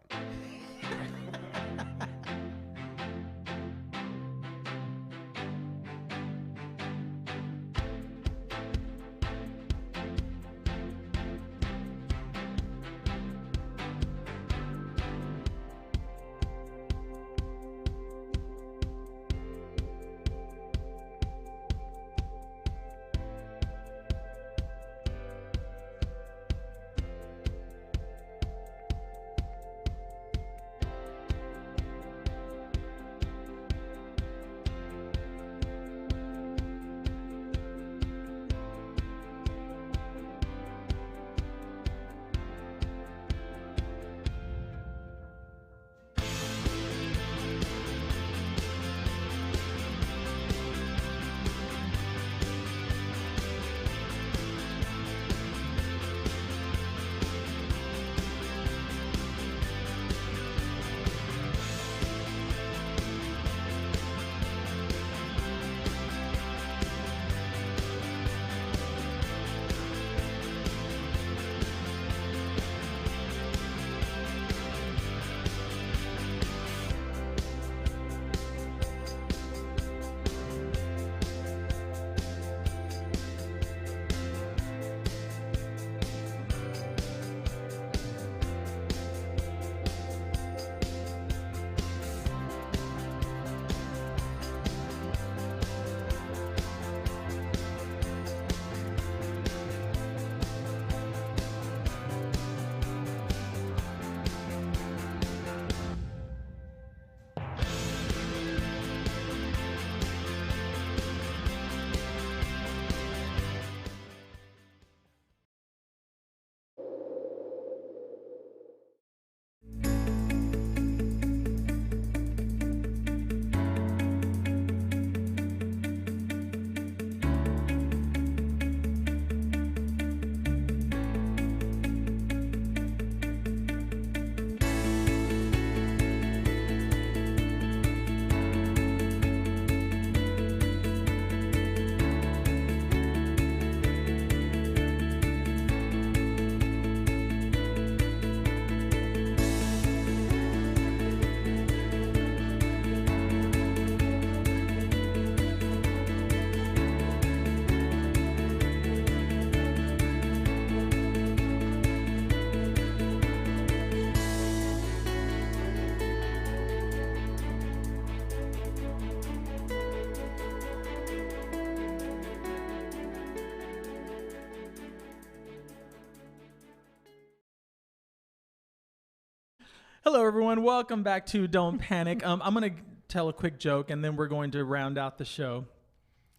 Hello, everyone. Welcome back to Don't Panic. I'm going to tell a quick joke, and then we're going to round out the show.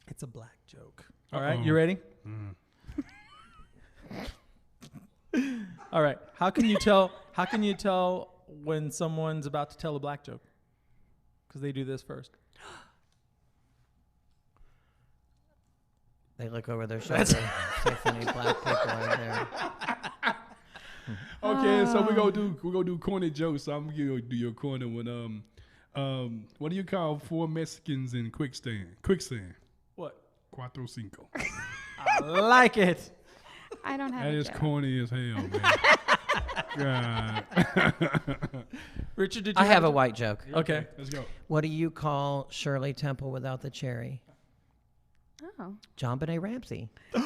It's a black joke. All right, you ready? All right. How can you tell when someone's about to tell a black joke? Because they do this first. They look over their shoulder. See if any black people are there. Okay, so we're gonna do corny jokes. So I'm gonna do your corner one. What do you call 4 Mexicans in quicksand? What? Cuatro cinco. I like it. I don't have That a is joke. corny as hell, man. God. Richard, did you I have a white joke. Okay. Let's go. What do you call Shirley Temple without the cherry? Oh. John Benet Ramsey. Did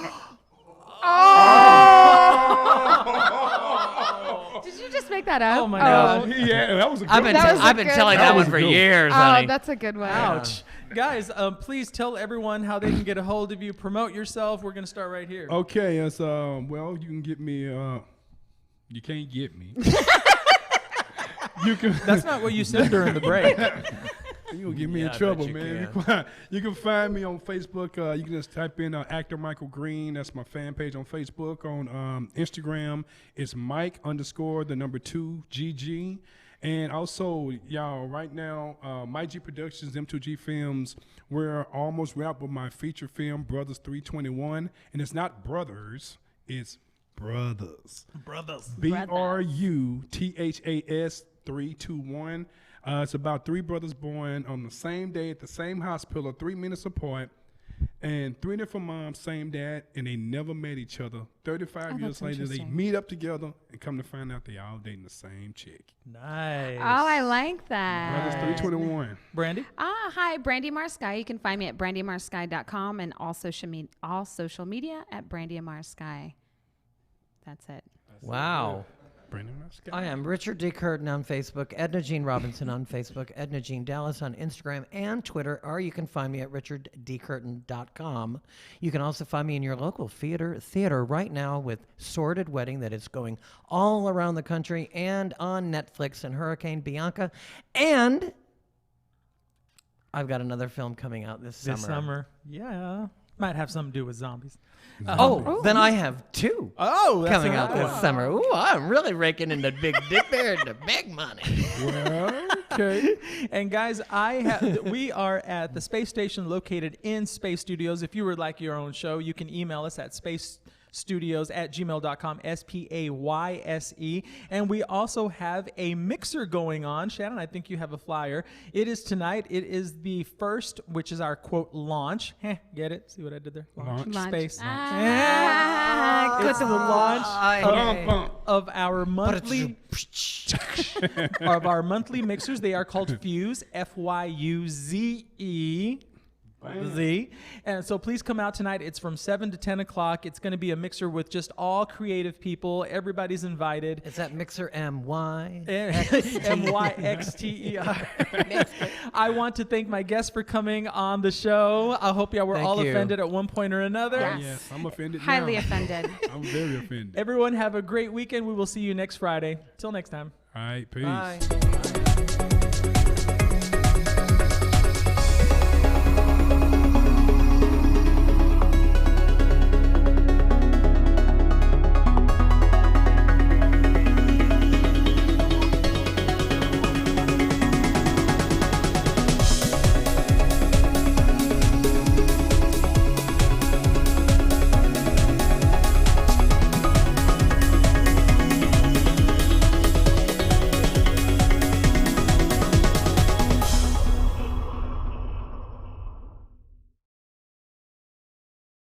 you just make that up? Oh my gosh. Yeah, that was a good I've been, one. That was a I've been good telling one. that That one was for a good one. years, Oh, honey. that's a good one. Ouch. Guys, please tell everyone how they can get a hold of you. Promote yourself. We're going to start right here. Okay, it's well, you can get me. You can't get me. You can. That's not what you said during the break. You gonna get me Yeah, in I trouble, bet you man. can. You can find me on Facebook. You can just type in actor Michael Green. That's my fan page on Facebook. On Instagram, it's Mike_2 GG. And also, y'all, right now, My G Productions, M2G Films, we're almost wrapped with my feature film, Brothers 321. And it's not brothers, it's brothers. Brothers. BRUTHAS 321. It's about 3 brothers born on the same day at the same hospital, 3 minutes apart, and 3 different moms, same dad, and they never met each other. 35 years that's later, they interesting. meet up together and come to find out they all dating the same chick. Nice. Oh, I like that. Brothers 321. Brandy? Hi, Brandy Marsky. You can find me at brandymarsky.com and all social media at Brandy Marsky. That's it. Wow. Brandon Mascot. I am Richard D. Curtin on Facebook, Edna Jean Robinson on Facebook, Edna Jean Dallas on Instagram and Twitter, or you can find me at richarddcurtin.com. You can also find me in your local theater right now with Sordid Wedding that is going all around the country and on Netflix and Hurricane Bianca. And I've got another film coming out this summer. Yeah. Might have something to do with zombies. Then I have 2 Oh, that's coming a- out this summer. Ooh, I'm really raking in the big dip there and the big money. Well, okay. And guys, we are at the Space Station located in Space Studios. If you would like your own show, you can email us at spacestudios@gmail.com, SPAYSE. And we also have a mixer going on. Shannon, I think you have a flyer. It is tonight. It is the first, which is our quote launch. Get it? See what I did there? Launch. Space. Good It's the launch Bum. of our monthly mixers. They are called Fuse, FYUZE. Z. And so please come out tonight. It's from 7 to 10 o'clock. It's going to be a mixer with just all creative people. Everybody's invited. Is that Mixer MY? MYXTER. I want to thank my guests for coming on the show. I hope y'all were Thank all you. offended at one point or another. Yes. Yes, I'm offended Highly now. offended. I'm very offended. Everyone have a great weekend. We will see you next Friday. Till next time. All right, peace. Bye.